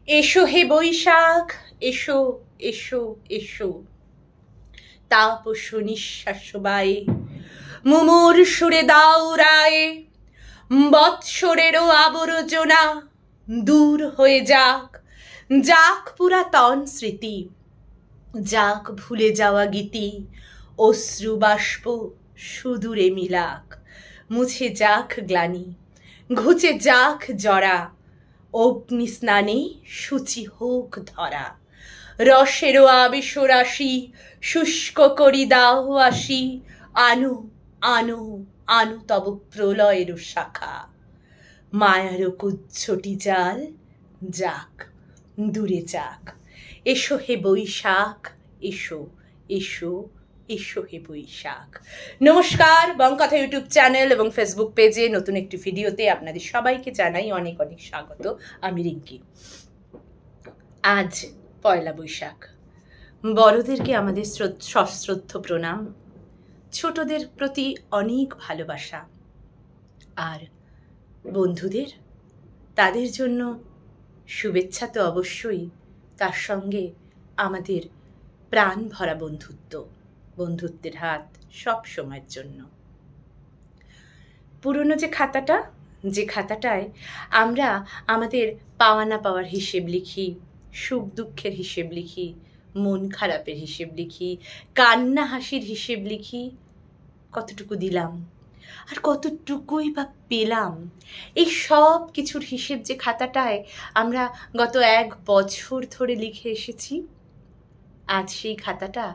এসো হে বৈশাখ, এসো এসো এসো। তাপস নিঃশ্বাস বায়ে মুমুর সুরে দাও রায়ে, বৎসরেরও আবর্জনা দূর হয়ে যাক, যাক পুরাতন স্মৃতি, যাক ভুলে যাওয়া গীতি, অশ্রু বাষ্প সুদূরে মিলাক, মুছে যাক গ্লানি, ঘুচে যাক জরা, অগ্নি স্নানে সূচি হোক ধরা। রসেরও আবেশ রাশি শুষ্ক করি দাও আসি, আনো আনো আনো তব প্রলয়ের শাখা। মায়ারও কুচ্ছটি জাল যাক দূরে যাক। এসো হে বৈশাখ, এসো এসো এসো হে বৈশাখ। নমস্কার, বংকথা ইউটিউব চ্যানেল এবং ফেসবুক পেজে নতুন একটি ভিডিওতে আপনাদের সবাইকে জানাই অনেক অনেক স্বাগত। আমি রিঙ্কি। আজ পয়লা বৈশাখ। বড়দেরকে আমাদের সশ্রদ্ধ প্রণাম, ছোটদের প্রতি অনেক ভালোবাসা, আর বন্ধুদের তাদের জন্য শুভেচ্ছা তো অবশ্যই, তার সঙ্গে আমাদের প্রাণ ভরা বন্ধুত্ব, বন্ধুত্বের হাত সব সময়ের জন্য। পুরনো যে খাতাটায় আমরা আমাদের পাওয়া না পাওয়ার হিসেব লিখি, সুখ দুঃখের হিসেব লিখি, মন খারাপের হিসেব লিখি, কান্না হাসির হিসেব লিখি, কতটুকু দিলাম আর কতটুকুই বা পেলাম, এই সব কিছুর হিসেব যে খাতাটায় আমরা গত 1 বছর ধরে লিখে এসেছি, আজ সেই খাতাটা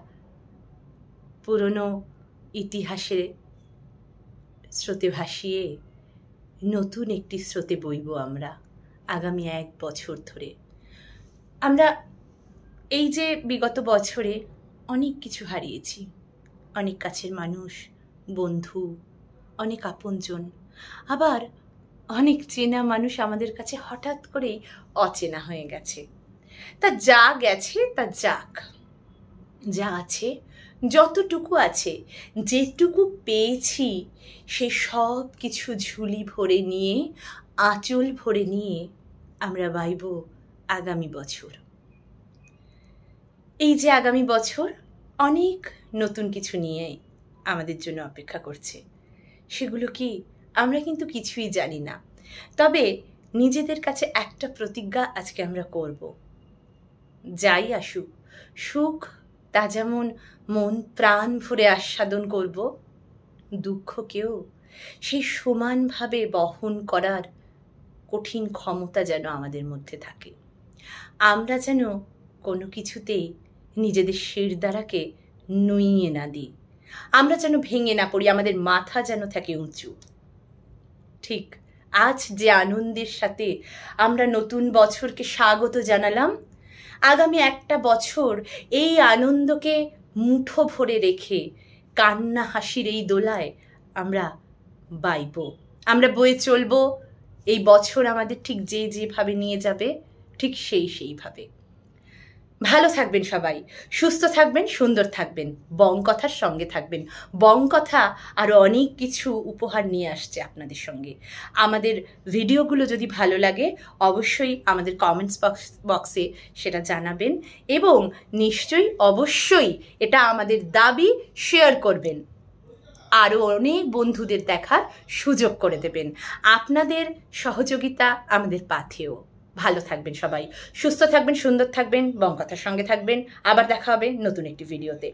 পুরনো ইতিহাসে স্রোতে ভাসিয়ে নতুন একটি স্রোতে বইব আমরা আগামী 1 বছর ধরে। আমরা এই যে বিগত বছরে অনেক কিছু হারিয়েছি, অনেক কাছের মানুষ, বন্ধু, অনেক আপনজন, আবার অনেক চেনা মানুষ আমাদের কাছে হঠাৎ করেই অচেনা হয়ে গেছে। তা যা গেছে তা যাক, যা আছে, যতটুকু আছে, যেটুকু পেয়েছি, সে সব কিছু ঝুলি ভরে নিয়ে, আঁচল ভরে নিয়ে আমরা বাইব আগামী বছর। এই যে আগামী বছর অনেক নতুন কিছু নিয়ে আমাদের জন্য অপেক্ষা করছে। সেগুলো কি আমরা কিন্তু কিছুই জানি না, তবে নিজেদের কাছে একটা প্রতিজ্ঞা আজকে আমরা করব। যাই আসুক, সুখ তা যেমন মন প্রাণ ভরে আস্বাদন করব, দুঃখকেও সেই সমানভাবে বহন করার কঠিন ক্ষমতা যেন আমাদের মধ্যে থাকে। আমরা যেন কোনো কিছুতেই নিজেদের শিরদাঁড়াকে নুইয়ে না দিই, আমরা যেন ভেঙে না পড়ি, আমাদের মাথা যেন থাকে উঁচু। ঠিক আজ যে আনন্দের সাথে আমরা নতুন বছরকে স্বাগত জানালাম, আগামী একটা বছর এই আনন্দকে মুঠো ভরে রেখে কান্না হাসির এই দোলায় আমরা বাইব, আমরা বয়ে চলব। এই বছর আমাদের ঠিক যেভাবে নিয়ে যাবে, ঠিক সেইভাবে। ভালো থাকবেন সবাই, সুস্থ থাকবেন, সুন্দর থাকবেন, বংকথার সঙ্গে থাকবেন। বংকথা আরও অনেক কিছু উপহার নিয়ে আসছে আপনাদের সঙ্গে। আমাদের ভিডিওগুলো যদি ভালো লাগে অবশ্যই আমাদের কমেন্টস বক্সে সেটা জানাবেন, এবং নিশ্চয়ই অবশ্যই এটা আমাদের দাবি, শেয়ার করবেন, আরও অনেক বন্ধুদের দেখার সুযোগ করে দেবেন। আপনাদের সহযোগিতা আমাদের পাথেয়। ভালো থাকবেন সবাই, সুস্থ থাকবেন, সুন্দর থাকবেন, বংকথার সঙ্গে থাকবেন। আবার দেখা হবে নতুন একটি ভিডিওতে।